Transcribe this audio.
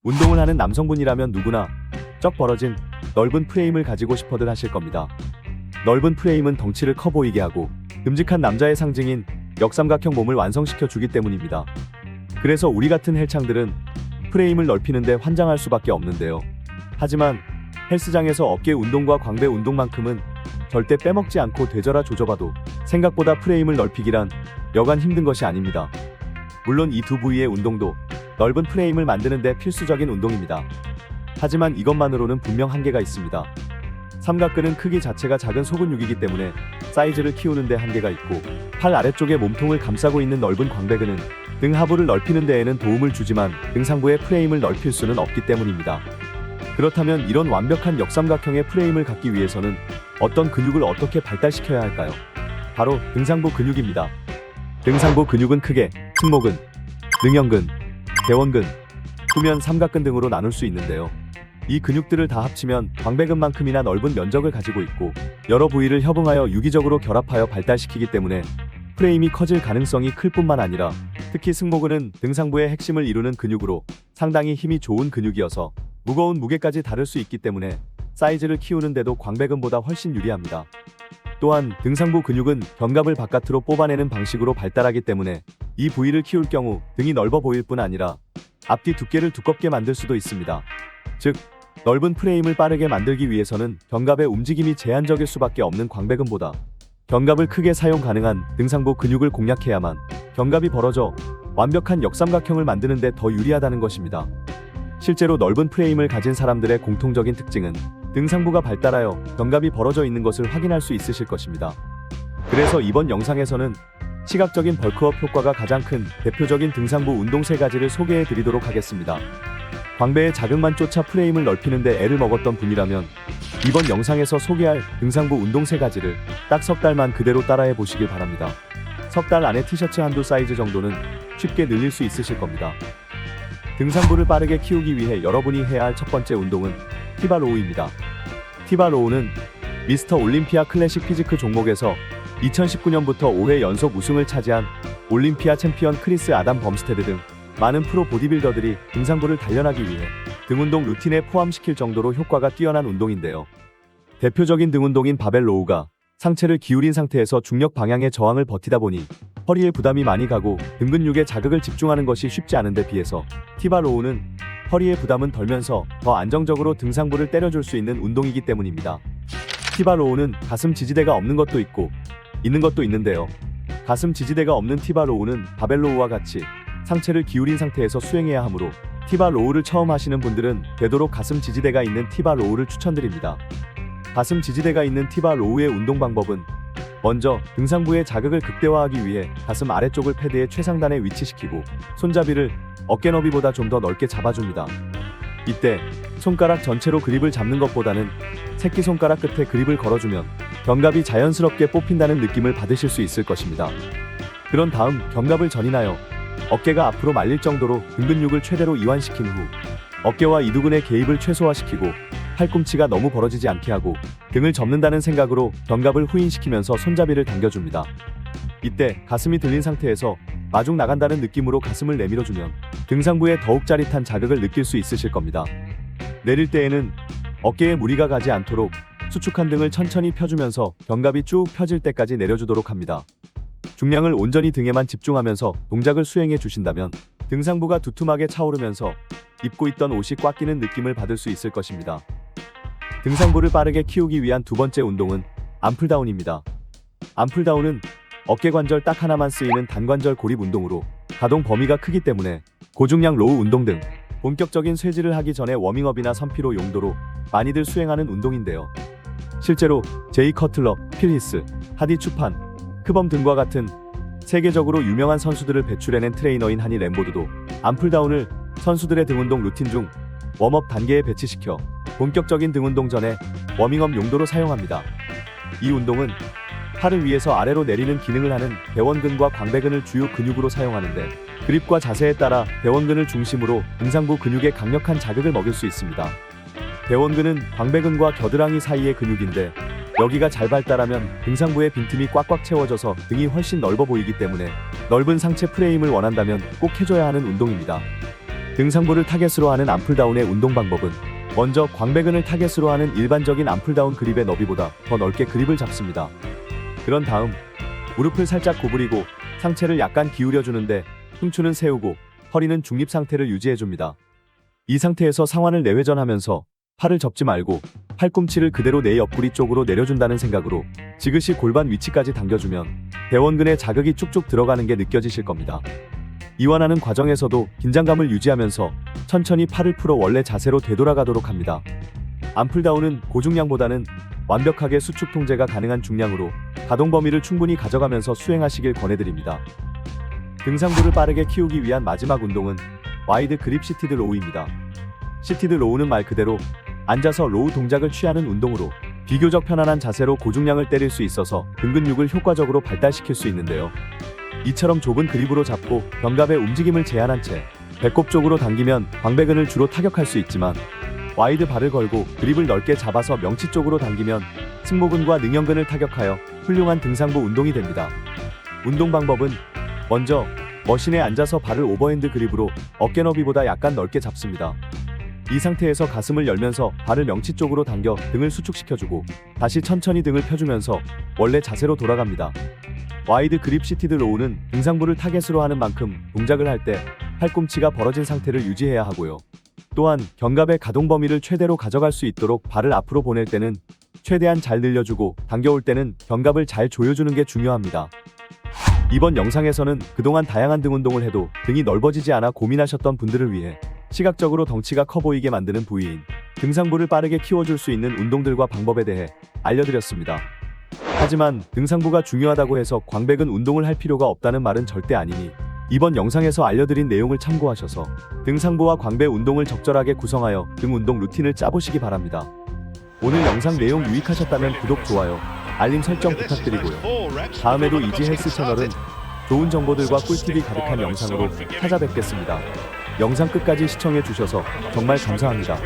운동을 하는 남성분이라면 누구나 쩍 벌어진 넓은 프레임을 가지고 싶어들 하실 겁니다. 넓은 프레임은 덩치를 커 보이게 하고 듬직한 남자의 상징인 역삼각형 몸을 완성시켜 주기 때문입니다. 그래서 우리 같은 헬창들은 프레임을 넓히는데 환장할 수밖에 없는데요. 하지만 헬스장에서 어깨 운동과 광배 운동만큼은 절대 빼먹지 않고 되져라 조져봐도 생각보다 프레임을 넓히기란 여간 힘든 것이 아닙니다. 물론 이 두 부위의 운동도 넓은 프레임을 만드는 데 필수적인 운동입니다. 하지만 이것만으로는 분명 한계가 있습니다. 삼각근은 크기 자체가 작은 소근육이기 때문에 사이즈를 키우는 데 한계가 있고, 팔 아래쪽에 몸통을 감싸고 있는 넓은 광배근은 등 하부를 넓히는 데에는 도움을 주지만 등 상부의 프레임을 넓힐 수는 없기 때문입니다. 그렇다면 이런 완벽한 역삼각형의 프레임을 갖기 위해서는 어떤 근육을 어떻게 발달시켜야 할까요? 바로 등상부 근육입니다. 등상부 근육은 크게 승모근, 능형근, 대원근, 후면 삼각근 등으로 나눌 수 있는데요. 이 근육들을 다 합치면 광배근만큼이나 넓은 면적을 가지고 있고, 여러 부위를 협응하여 유기적으로 결합하여 발달시키기 때문에 프레임이 커질 가능성이 클 뿐만 아니라, 특히 승모근은 등상부의 핵심을 이루는 근육으로 상당히 힘이 좋은 근육이어서 무거운 무게까지 다룰 수 있기 때문에 사이즈를 키우는데도 광배근보다 훨씬 유리합니다. 또한 등상부 근육은 견갑을 바깥으로 뽑아내는 방식으로 발달하기 때문에 이 부위를 키울 경우 등이 넓어 보일 뿐 아니라 앞뒤 두께를 두껍게 만들 수도 있습니다. 즉, 넓은 프레임을 빠르게 만들기 위해서는 견갑의 움직임이 제한적일 수밖에 없는 광배근보다 견갑을 크게 사용 가능한 등상부 근육을 공략해야만 견갑이 벌어져 완벽한 역삼각형을 만드는 데 더 유리하다는 것입니다. 실제로 넓은 프레임을 가진 사람들의 공통적인 특징은 등상부가 발달하여 견갑이 벌어져 있는 것을 확인할 수 있으실 것입니다. 그래서 이번 영상에서는 시각적인 벌크업 효과가 가장 큰 대표적인 등상부 운동 3가지를 소개해 드리도록 하겠습니다. 광배의 자극만 쫓아 프레임을 넓히는데 애를 먹었던 분이라면 이번 영상에서 소개할 등상부 운동 3가지를 딱 석 달만 그대로 따라해 보시길 바랍니다. 석 달 안에 티셔츠 한두 사이즈 정도는 쉽게 늘릴 수 있으실 겁니다. 등상부를 빠르게 키우기 위해 여러분이 해야 할 첫 번째 운동은 티바로우입니다. 티바로우는 미스터 올림피아 클래식 피지크 종목에서 2019년부터 5회 연속 우승을 차지한 올림피아 챔피언 크리스 아담 범스테드 등 많은 프로 보디빌더들이 등상부를 단련하기 위해 등운동 루틴에 포함시킬 정도로 효과가 뛰어난 운동인데요. 대표적인 등운동인 바벨 로우가 상체를 기울인 상태에서 중력 방향의 저항을 버티다 보니 허리에 부담이 많이 가고 등 근육에 자극을 집중하는 것이 쉽지 않은 데 비해서 티바로우는 허리의 부담은 덜면서 더 안정적으로 등상부를 때려줄 수 있는 운동이기 때문입니다. 티바로우는 가슴 지지대가 없는 것도 있고 있는 것도 있는데요. 가슴 지지대가 없는 티바로우는 바벨로우와 같이 상체를 기울인 상태에서 수행해야 하므로 티바로우를 처음 하시는 분들은 되도록 가슴 지지대가 있는 티바로우를 추천드립니다. 가슴 지지대가 있는 티바로우의 운동 방법은 먼저 등상부의 자극을 극대화하기 위해 가슴 아래쪽을 패드의 최상단에 위치시키고 손잡이를 어깨 너비보다 좀 더 넓게 잡아줍니다. 이때 손가락 전체로 그립을 잡는 것보다는 새끼손가락 끝에 그립을 걸어주면 견갑이 자연스럽게 뽑힌다는 느낌을 받으실 수 있을 것입니다. 그런 다음 견갑을 전인하여 어깨가 앞으로 말릴 정도로 등 근육을 최대로 이완시킨 후 어깨와 이두근의 개입을 최소화시키고 팔꿈치가 너무 벌어지지 않게 하고 등을 접는다는 생각으로 견갑을 후인시키면서 손잡이를 당겨줍니다. 이때 가슴이 들린 상태에서 마중 나간다는 느낌으로 가슴을 내밀어주면 등상부에 더욱 짜릿한 자극을 느낄 수 있으실 겁니다. 내릴 때에는 어깨에 무리가 가지 않도록 수축한 등을 천천히 펴주면서 견갑이 쭉 펴질 때까지 내려주도록 합니다. 중량을 온전히 등에만 집중하면서 동작을 수행해 주신다면 등상부가 두툼하게 차오르면서 입고 있던 옷이 꽉 끼는 느낌을 받을 수 있을 것입니다. 등상부를 빠르게 키우기 위한 두 번째 운동은 암풀다운입니다. 암풀다운은 어깨 관절 딱 하나만 쓰이는 단관절 고립 운동으로 가동 범위가 크기 때문에 고중량 로우 운동 등 본격적인 쇠질을 하기 전에 워밍업이나 선피로 용도로 많이들 수행하는 운동인데요. 실제로 제이 커틀러, 필 히스, 하디 추판, 크범 등과 같은 세계적으로 유명한 선수들을 배출해낸 트레이너인 하니 램보드도 암풀다운을 선수들의 등운동 루틴 중 웜업 단계에 배치시켜 본격적인 등운동 전에 워밍업 용도로 사용합니다. 이 운동은 팔을 위에서 아래로 내리는 기능을 하는 대원근과 광배근을 주요 근육으로 사용하는데 그립과 자세에 따라 대원근을 중심으로 등상부 근육에 강력한 자극을 먹일 수 있습니다. 대원근은 광배근과 겨드랑이 사이의 근육인데 여기가 잘 발달하면 등상부의 빈틈이 꽉꽉 채워져서 등이 훨씬 넓어 보이기 때문에 넓은 상체 프레임을 원한다면 꼭 해줘야 하는 운동입니다. 등상부를 타겟으로 하는 암풀다운의 운동 방법은 먼저 광배근을 타겟으로 하는 일반적인 암풀다운 그립의 너비보다 더 넓게 그립을 잡습니다. 그런 다음 무릎을 살짝 구부리고 상체를 약간 기울여주는데 흉추는 세우고 허리는 중립 상태를 유지해줍니다. 이 상태에서 상완을 내회전하면서 팔을 접지 말고 팔꿈치를 그대로 내 옆구리 쪽으로 내려준다는 생각으로 지그시 골반 위치까지 당겨주면 대원근에 자극이 쭉쭉 들어가는 게 느껴지실 겁니다. 이완하는 과정에서도 긴장감을 유지하면서 천천히 팔을 풀어 원래 자세로 되돌아가도록 합니다. 암풀다운은 고중량보다는 완벽하게 수축 통제가 가능한 중량으로 가동 범위를 충분히 가져가면서 수행하시길 권해드립니다. 등상부를 빠르게 키우기 위한 마지막 운동은 와이드 그립 시티드 로우입니다. 시티드 로우는 말 그대로 앉아서 로우 동작을 취하는 운동으로 비교적 편안한 자세로 고중량을 때릴 수 있어서 등 근육을 효과적으로 발달시킬 수 있는데요. 이처럼 좁은 그립으로 잡고 견갑의 움직임을 제한한 채 배꼽 쪽으로 당기면 광배근을 주로 타격할 수 있지만 와이드 발을 걸고 그립을 넓게 잡아서 명치 쪽으로 당기면 승모근과 능형근을 타격하여 훌륭한 등상부 운동이 됩니다. 운동 방법은 먼저 머신에 앉아서 발을 오버핸드 그립으로 어깨 너비보다 약간 넓게 잡습니다. 이 상태에서 가슴을 열면서 발을 명치 쪽으로 당겨 등을 수축시켜주고 다시 천천히 등을 펴주면서 원래 자세로 돌아갑니다. 와이드 그립 시티드 로우는 등상부를 타겟으로 하는 만큼 동작을 할 때 팔꿈치가 벌어진 상태를 유지해야 하고요. 또한 견갑의 가동 범위를 최대로 가져갈 수 있도록 발을 앞으로 보낼 때는 최대한 잘 늘려주고 당겨올 때는 견갑을 잘 조여주는 게 중요합니다. 이번 영상에서는 그동안 다양한 등 운동을 해도 등이 넓어지지 않아 고민하셨던 분들을 위해 시각적으로 덩치가 커 보이게 만드는 부위인 등상부를 빠르게 키워줄 수 있는 운동들과 방법에 대해 알려드렸습니다. 하지만 등상부가 중요하다고 해서 광배근 운동을 할 필요가 없다는 말은 절대 아니니 이번 영상에서 알려드린 내용을 참고하셔서 등상부와 광배 운동을 적절하게 구성하여 등 운동 루틴을 짜보시기 바랍니다. 오늘 영상 내용 유익하셨다면 구독, 좋아요, 알림 설정 부탁드리고요. 다음에도 이지 헬스 채널은 좋은 정보들과 꿀팁이 가득한 영상으로 찾아뵙겠습니다. 영상 끝까지 시청해 주셔서 정말 감사합니다.